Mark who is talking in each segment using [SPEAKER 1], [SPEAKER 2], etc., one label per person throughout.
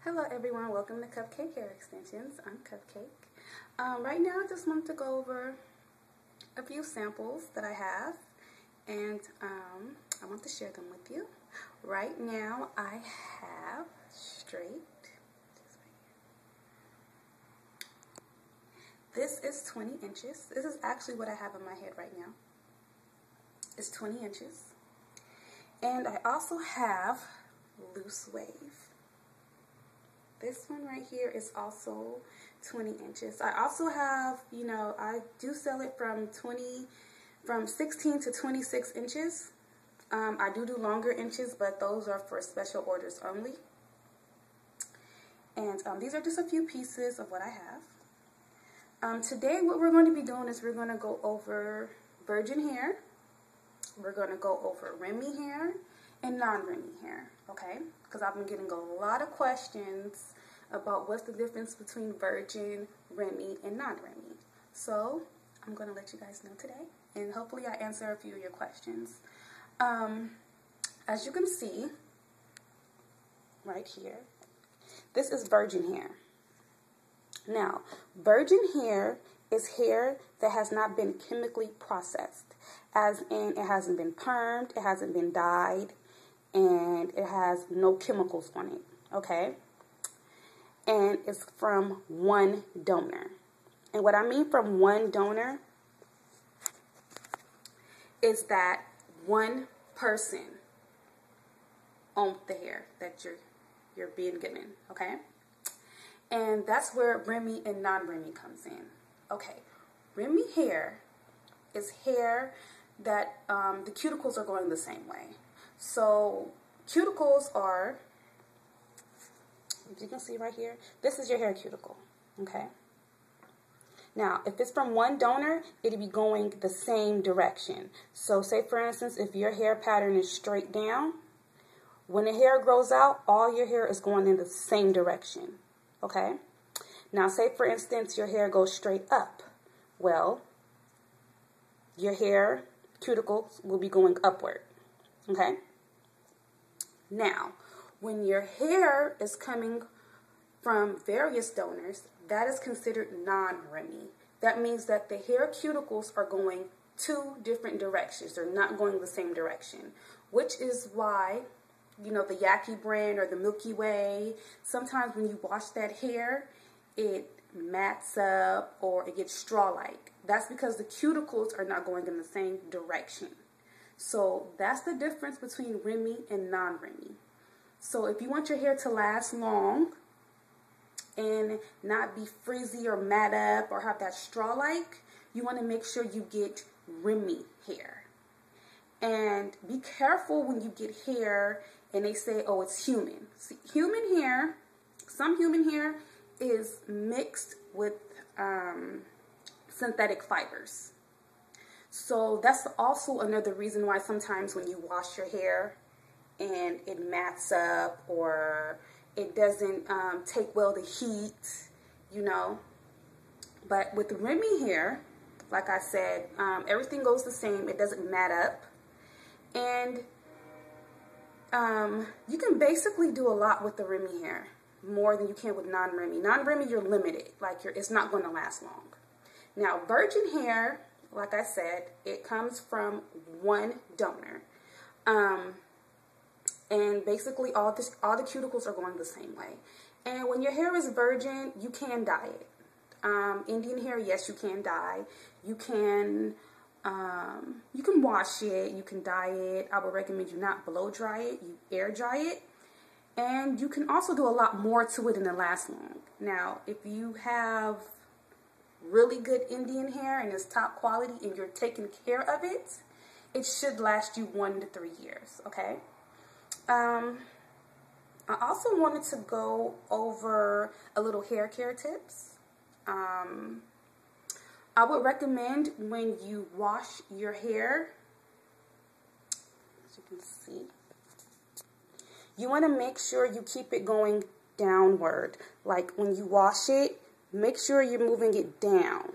[SPEAKER 1] Hello everyone, welcome to Cupcake Hair Extensions. I'm Cupcake. Right now I just wanted to go over a few samples that I have and I want to share them with you. Right now I have straight. This is 20 inches. This is actually what I have in my head right now. It's 20 inches. And I also have loose wave. This one right here is also 20 inches. I also have, I do sell it from 16 to 26 inches. I do longer inches, but those are for special orders only. And these are just a few pieces of what I have. Today what we're going to be doing is we're going to go over virgin hair. We're going to go over Remy hair and non-Remy hair, okay? Because I've been getting a lot of questions about what's the difference between virgin, Remy, and non-Remy. So I'm going to let you guys know today, and hopefully I answer a few of your questions. As you can see right here, this is virgin hair. Now, virgin hair is hair that has not been chemically processed, as in it hasn't been permed, it hasn't been dyed, and it has no chemicals on it, okay? And it's from one donor. And what I mean from one donor is that one person owns the hair that you're being given, okay? And that's where Remy and non-Remy comes in. Okay, Remy hair is hair that the cuticles are going the same way. So cuticles are, as you can see right here, this is your hair cuticle, okay? Now, if it's from one donor, it'll be going the same direction. So say, for instance, if your hair pattern is straight down, when the hair grows out, all your hair is going in the same direction, okay? Now, say, for instance, your hair goes straight up. Well, your hair cuticles will be going upward, okay? Now, when your hair is coming from various donors, that is considered non-Remy. That means that the hair cuticles are going two different directions. They're not going the same direction, which is why, the Yaki brand or the Milky Way, sometimes when you wash that hair, it mats up or it gets straw-like. That's because the cuticles are not going in the same direction. So that's the difference between Remy and non-Remy. So if you want your hair to last long and not be frizzy or mat up or have that straw-like, you want to make sure you get Remy hair. And be careful when you get hair and they say, oh, it's human. See, human hair, some human hair is mixed with synthetic fibers. So that's also another reason why sometimes when you wash your hair and it mats up or it doesn't take well the heat, But with Remy hair, like I said, everything goes the same. It doesn't mat up. And you can basically do a lot with the Remy hair, more than you can with non-Remy. Non-Remy, you're limited. It's not going to last long. Now, virgin hair, like I said, it comes from one donor. And basically all the cuticles are going the same way. And when your hair is virgin, you can dye it. Indian hair, yes, you can dye. You can wash it, you can dye it. I would recommend you not blow dry it, you air dry it. And you can also do a lot more to it and it lasts long. Now, if you have really good Indian hair and it's top quality and you're taking care of it, it should last you 1 to 3 years, okay? I also wanted to go over a little hair care tips. I would recommend when you wash your hair, as you can see, you want to make sure you keep it going downward. Like when you wash it, make sure you're moving it down.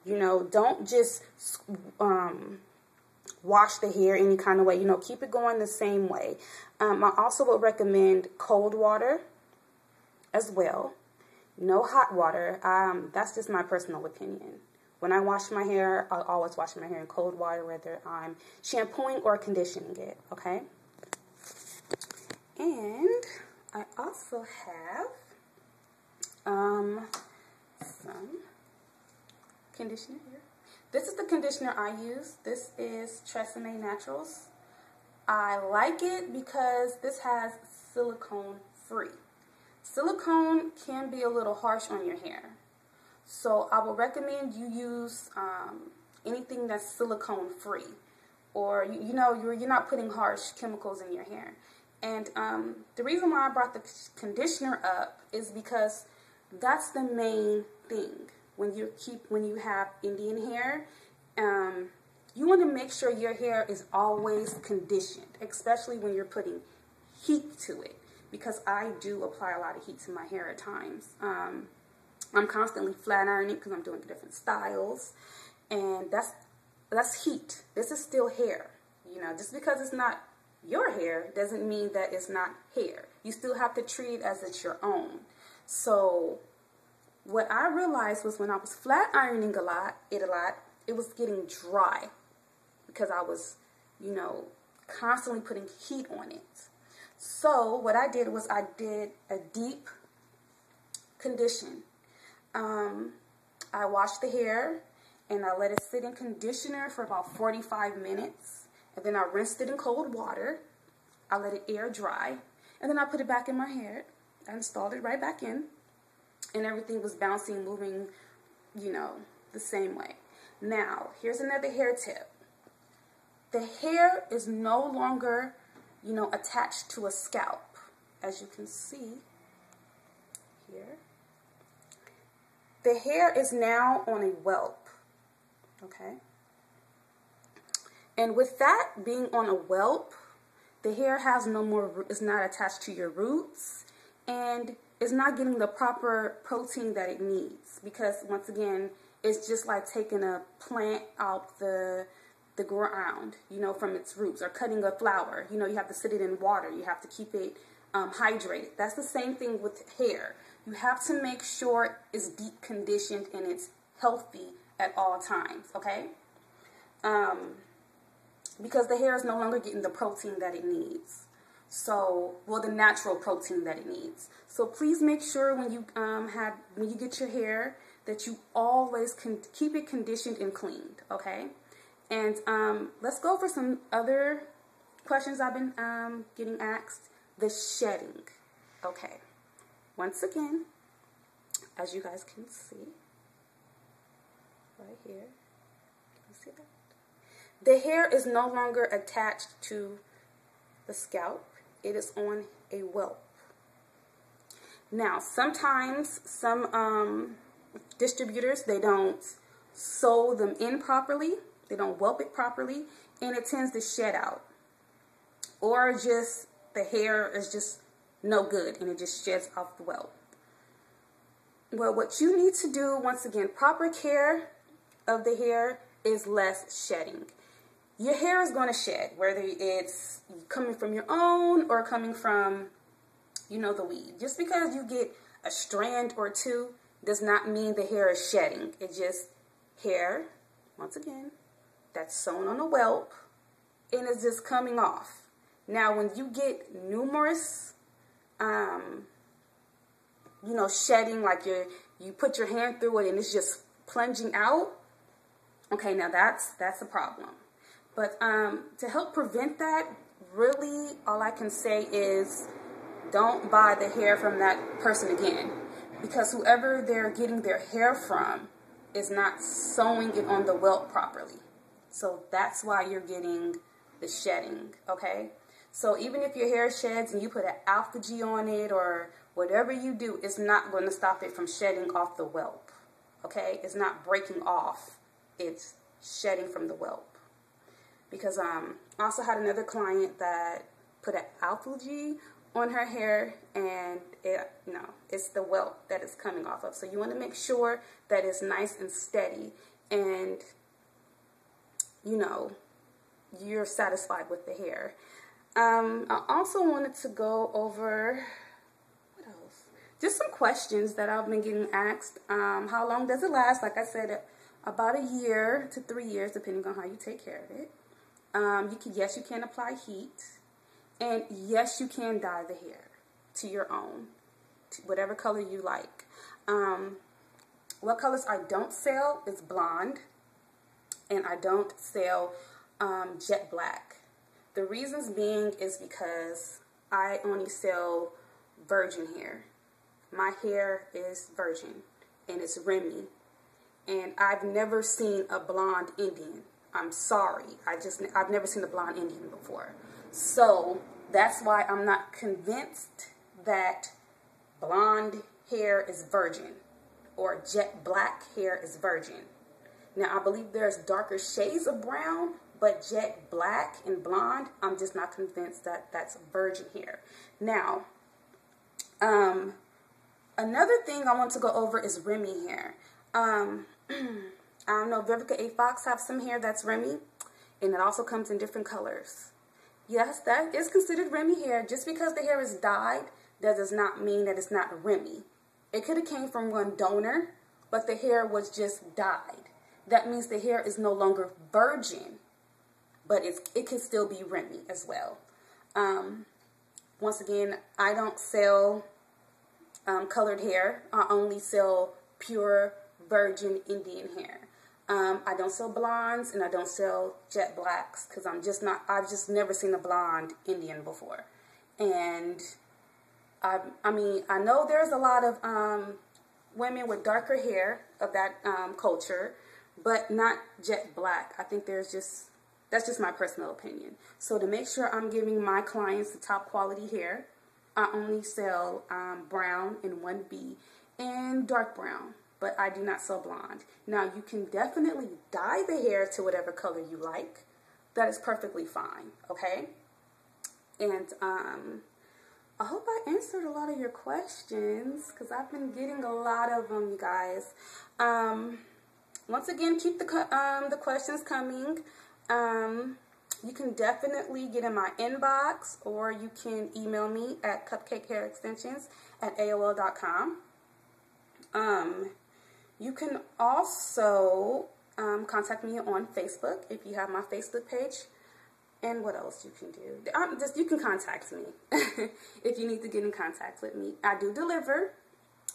[SPEAKER 1] Don't just wash the hair any kind of way. Keep it going the same way. I also would recommend cold water as well. No hot water. That's just my personal opinion. When I wash my hair, I'll always wash my hair in cold water, whether I'm shampooing or conditioning it, okay? And I also have some conditioner here. This is the conditioner I use. This is Tresemme Naturals. I like it because this has silicone free. Silicone can be a little harsh on your hair. So I would recommend you use anything that's silicone free, or you're not putting harsh chemicals in your hair. And the reason why I brought the conditioner up is because that's the main thing. When you have Indian hair, you want to make sure your hair is always conditioned, especially when you're putting heat to it, because I do apply a lot of heat to my hair at times. I'm constantly flat ironing because I'm doing different styles, and that's heat. This is still hair. Just because it's not your hair doesn't mean that it's not hair. You still have to treat it as it's your own. So what I realized was when I was flat ironing a lot, it was getting dry because I was, constantly putting heat on it. So what I did was I did a deep condition. I washed the hair and I let it sit in conditioner for about 45 minutes. And then I rinsed it in cold water. I let it air dry. And then I put it back in my hair. I installed it right back in. And everything was bouncing, moving, the same way. Now, here's another hair tip. The hair is no longer, attached to a scalp. As you can see here. The hair is now on a whelp, okay? And with that being on a whelp, the hair has is not attached to your roots, and is not getting the proper protein that it needs. Because once again, it's just like taking a plant out the ground, from its roots, or cutting a flower. You have to sit it in water. You have to keep it hydrated. That's the same thing with hair. You have to make sure it's deep conditioned and it's healthy at all times, okay? Because the hair is no longer getting the protein that it needs. So, the natural protein that it needs. So please make sure when you get your hair that you always keep it conditioned and cleaned, okay? And let's go over some other questions I've been getting asked. The shedding, okay? Once again, as you guys can see, right here, you see that? The hair is no longer attached to the scalp. It is on a whelp. Now, sometimes some distributors, they don't sew them in properly. They don't whelp it properly, and it tends to shed out. Or just the hair is just no good, and it just sheds off the whelp. Well, what you need to do, once again, proper care of the hair is less shedding. Your hair is going to shed, whether it's coming from your own or coming from, the weed. Just because you get a strand or two does not mean the hair is shedding. It's just hair, once again, that's sewn on a whelp, and it's just coming off. Now, when you get numerous shedding, like you put your hand through it and it's just plunging out, okay, now that's a problem. But to help prevent that, really all I can say is don't buy the hair from that person again, because whoever they're getting their hair from is not sewing it on the welt properly. So that's why you're getting the shedding, okay? So even if your hair sheds and you put an alpha G on it or whatever you do, it's not going to stop it from shedding off the whelp, okay? It's not breaking off. It's shedding from the whelp. Because I also had another client that put an alpha G on her hair, and it's the welt that it's coming off of. So you want to make sure that it's nice and steady, and you're satisfied with the hair. I also wanted to go over what else? just some questions that I've been getting asked. How long does it last? Like I said, about a year to 3 years, depending on how you take care of it. Yes, you can apply heat, and yes, you can dye the hair to your own, to whatever color you like. What colors I don't sell is blonde, and I don't sell jet black. The reasons being is because I only sell virgin hair. My hair is virgin, and it's Remy, and I've never seen a blonde Indian. I'm sorry, I've never seen a blonde Indian before. So that's why I'm not convinced that blonde hair is virgin or jet black hair is virgin. Now, I believe there's darker shades of brown, but jet black and blonde, I'm just not convinced that that's virgin hair. Now, another thing I want to go over is Remy hair. I know Vivica A. Fox have some hair that's Remy, and it also comes in different colors. Yes, that is considered Remy hair. Just because the hair is dyed, that does not mean that it's not Remy. It could have came from one donor, but the hair was just dyed. That means the hair is no longer virgin, but it can still be Remy as well. Once again, I don't sell colored hair. I only sell pure virgin Indian hair. I don't sell blondes, and I don't sell jet blacks because I've just never seen a blonde Indian before. And I mean, I know there's a lot of women with darker hair of that culture, but not jet black. I think that's just my personal opinion. So to make sure I'm giving my clients the top quality hair, I only sell brown and 1B and dark brown. But I do not sell blonde. Now, you can definitely dye the hair to whatever color you like. That is perfectly fine, okay? And I hope I answered a lot of your questions because I've been getting a lot of them, you guys. Once again, keep the questions coming. You can definitely get in my inbox, or you can email me at cupcakehairextensions@aol.com. You can also contact me on Facebook if you have my Facebook page. And what else you can do? You can contact me if you need to get in contact with me. I do deliver.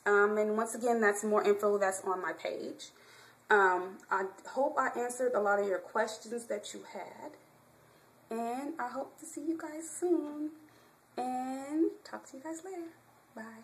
[SPEAKER 1] And once again, that's more info that's on my page. I hope I answered a lot of your questions that you had. And I hope to see you guys soon. And talk to you guys later. Bye.